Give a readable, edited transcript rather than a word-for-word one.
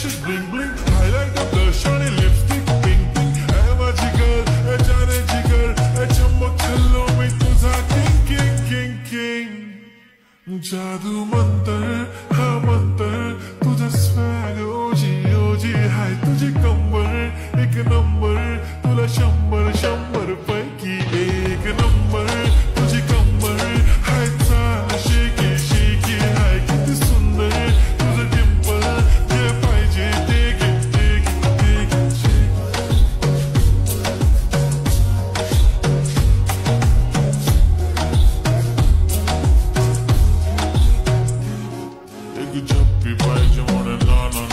lashes bling bling, highlighter blush आणि lipstick pink pink. ए माझी girl, ए जाने जिगर, ए चमक चलो मी तुझा king king king king. जादू मंतर हा मंतर तुझा swag ओजी ओजी हाय तुझी कंबर एक नंबर तुला 100 पैकी एक नंबर तुझी कंबर हाय चाल शेकी शेकी हाय किती सुंदर तुझं डिंपल जे पाहिजे ते घे ते घे ते घे. एक झप्पी पाहिजे म्हणून ना ना